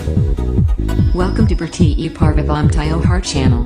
Welcome to Bertie Parvavam Tyohar channel.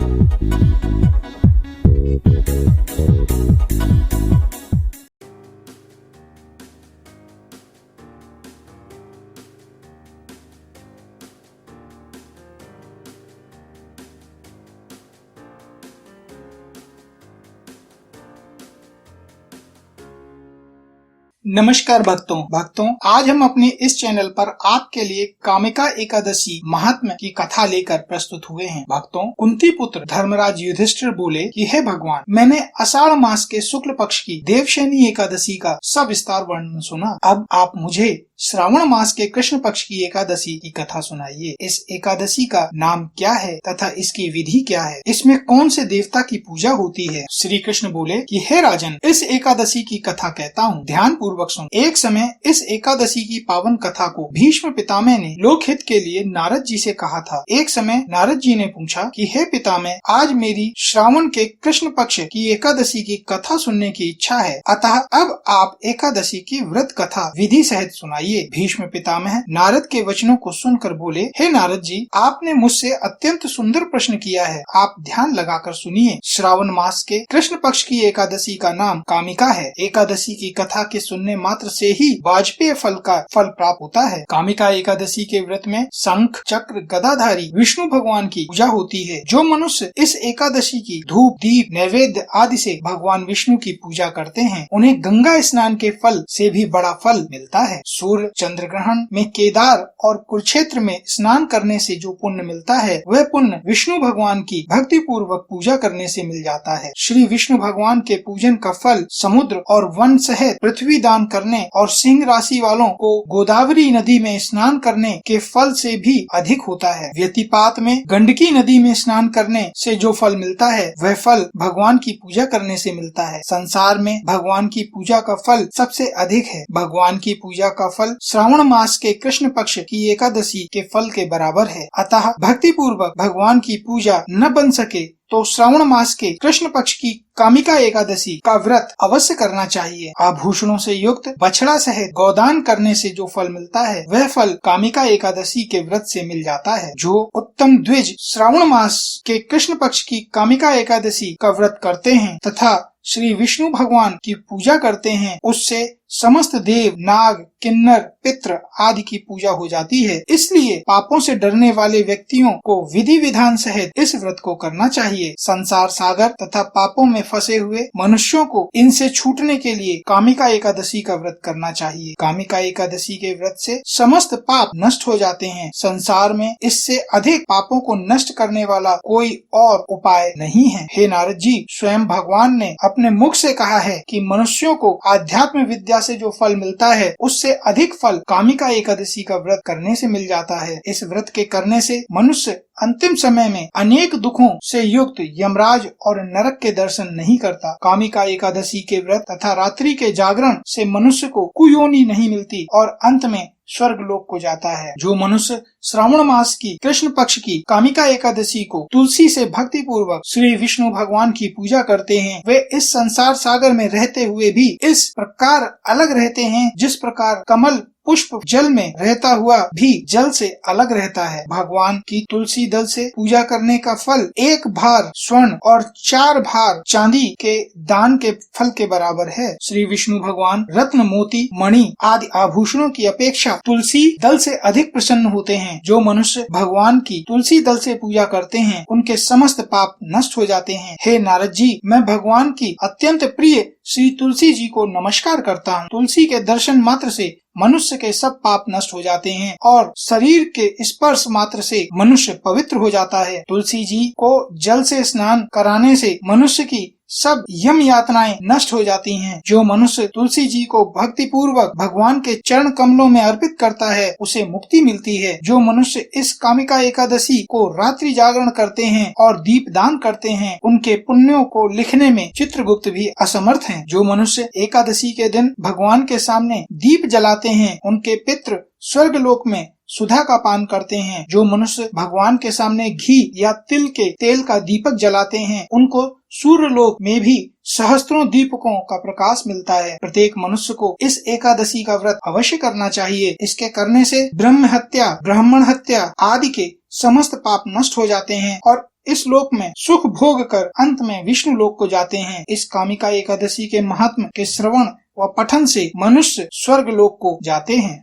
नमस्कार भक्तों, आज हम अपने इस चैनल पर आपके लिए कामिका एकादशी महात्म्य की कथा लेकर प्रस्तुत हुए हैं। भक्तों, कुंती पुत्र धर्मराज युधिष्ठिर बोले कि हे भगवान, मैंने आषाढ़ मास के शुक्ल पक्ष की देवशयनी एकादशी का सविस्तार वर्णन सुना। अब आप मुझे श्रावण मास के कृष्ण पक्ष की एकादशी की कथा सुनाइए। इस एकादशी का नाम क्या है तथा इसकी विधि क्या है? इसमें कौन से देवता की पूजा होती है? श्री कृष्ण बोले कि हे राजन, इस एकादशी की कथा कहता हूँ, ध्यान पूर्वक सुन। एक समय इस एकादशी की पावन कथा को भीष्म पितामह ने लोकहित के लिए नारद जी से कहा था। एक समय नारद जी ने पूछा कि हे पितामह, आज मेरी श्रावण के कृष्ण पक्ष की एकादशी की कथा सुनने की इच्छा है, अतः अब आप एकादशी की व्रत कथा विधि सहित सुनाइए। भीष्म पितामह नारद के वचनों को सुनकर बोले, हे नारद जी, आपने मुझसे अत्यंत सुंदर प्रश्न किया है, आप ध्यान लगाकर सुनिए। श्रावण मास के कृष्ण पक्ष की एकादशी का नाम कामिका है। एकादशी की कथा के सुनने मात्र से ही वाजपेय फल का फल प्राप्त होता है। कामिका एकादशी के व्रत में शंख चक्र गदाधारी विष्णु भगवान की पूजा होती है। जो मनुष्य इस एकादशी की धूप दीप नैवेद्य आदि से भगवान विष्णु की पूजा करते हैं, उन्हें गंगा स्नान के फल से भी बड़ा फल मिलता है। सूर्य चंद्र ग्रहण में केदार और कुरुक्षेत्र में स्नान करने से जो पुण्य मिलता है, वह पुण्य विष्णु भगवान की भक्ति पूर्वक पूजा करने से मिल जाता है। श्री विष्णु भगवान के पूजन का फल समुद्र और वन सहित पृथ्वी दान करने और सिंह राशि वालों को गोदावरी नदी में स्नान करने के फल से भी अधिक होता है। व्यतिपात में गंडकी नदी में स्नान करने से जो फल मिलता है, वह फल भगवान की पूजा करने से मिलता है। संसार में भगवान की पूजा का फल सबसे अधिक है। भगवान की पूजा का फल श्रावण मास के कृष्ण पक्ष की एकादशी के फल के बराबर है। अतः भक्ति पूर्वक भगवान की पूजा न बन सके तो श्रावण मास के कृष्ण पक्ष की कामिका एकादशी का व्रत अवश्य करना चाहिए। आभूषणों से युक्त बछड़ा सहित गौदान करने से जो फल मिलता है, वह फल कामिका एकादशी के व्रत से मिल जाता है। जो उत्तम द्विज श्रावण मास के कृष्ण पक्ष की कामिका एकादशी का व्रत करते हैं तथा श्री विष्णु भगवान की पूजा करते हैं, उससे समस्त देव नाग किन्नर पितृ आदि की पूजा हो जाती है। इसलिए पापों से डरने वाले व्यक्तियों को विधि विधान सहित इस व्रत को करना चाहिए। संसार सागर तथा पापों में फंसे हुए मनुष्यों को इनसे छूटने के लिए कामिका एकादशी का व्रत करना चाहिए। कामिका एकादशी के व्रत से समस्त पाप नष्ट हो जाते हैं। संसार में इससे अधिक पापों को नष्ट करने वाला कोई और उपाय नहीं है। हे नारद जी, स्वयं भगवान ने अपने मुख से कहा है कि मनुष्यों को आध्यात्म विद्या से जो फल मिलता है, उससे अधिक फल कामिका एकादशी का व्रत करने से मिल जाता है। इस व्रत के करने से मनुष्य अंतिम समय में अनेक दुखों से युक्त यमराज और नरक के दर्शन नहीं करता। कामिका एकादशी के व्रत तथा रात्रि के जागरण से मनुष्य को कुयोनि नहीं मिलती और अंत में स्वर्ग लोक को जाता है। जो मनुष्य श्रावण मास की कृष्ण पक्ष की कामिका एकादशी को तुलसी से भक्ति पूर्वक श्री विष्णु भगवान की पूजा करते हैं, वे इस संसार सागर में रहते हुए भी इस प्रकार अलग रहते हैं जिस प्रकार कमल पुष्प जल में रहता हुआ भी जल से अलग रहता है। भगवान की तुलसी दल से पूजा करने का फल 1 भार स्वर्ण और 4 भार चांदी के दान के फल के बराबर है। श्री विष्णु भगवान रत्न मोती मणि आदि आभूषणों की अपेक्षा तुलसी दल से अधिक प्रसन्न होते हैं। जो मनुष्य भगवान की तुलसी दल से पूजा करते हैं, उनके समस्त पाप नष्ट हो जाते हैं। हे नारद जी, मैं भगवान की अत्यंत प्रिय श्री तुलसी जी को नमस्कार करता हूँ। तुलसी के दर्शन मात्र से मनुष्य के सब पाप नष्ट हो जाते हैं और शरीर के स्पर्श मात्र से मनुष्य पवित्र हो जाता है। तुलसी जी को जल से स्नान कराने से मनुष्य की सब यम यातनाएं नष्ट हो जाती हैं। जो मनुष्य तुलसी जी को भक्ति पूर्वक भगवान के चरण कमलों में अर्पित करता है, उसे मुक्ति मिलती है। जो मनुष्य इस कामिका एकादशी को रात्रि जागरण करते हैं और दीप दान करते हैं, उनके पुण्यों को लिखने में चित्रगुप्त भी असमर्थ हैं। जो मनुष्य एकादशी के दिन भगवान के सामने दीप जलाते हैं, उनके पितृ स्वर्ग लोक में सुधा का पान करते हैं। जो मनुष्य भगवान के सामने घी या तिल के तेल का दीपक जलाते हैं, उनको सूर्य लोक में भी सहस्त्रों दीपकों का प्रकाश मिलता है। प्रत्येक मनुष्य को इस एकादशी का व्रत अवश्य करना चाहिए। इसके करने से ब्रह्म हत्या, ब्राह्मण हत्या आदि के समस्त पाप नष्ट हो जाते हैं और इस लोक में सुख भोग कर अंत में विष्णु लोक को जाते हैं। इस कामिका एकादशी के महात्म के श्रवण व पठन से मनुष्य स्वर्ग लोक को जाते हैं।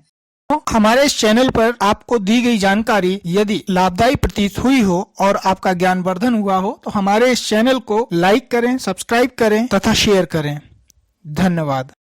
तो हमारे इस चैनल पर आपको दी गई जानकारी यदि लाभदायी प्रतीत हुई हो और आपका ज्ञानवर्धन हुआ हो तो हमारे इस चैनल को लाइक करें, सब्सक्राइब करें तथा शेयर करें। धन्यवाद।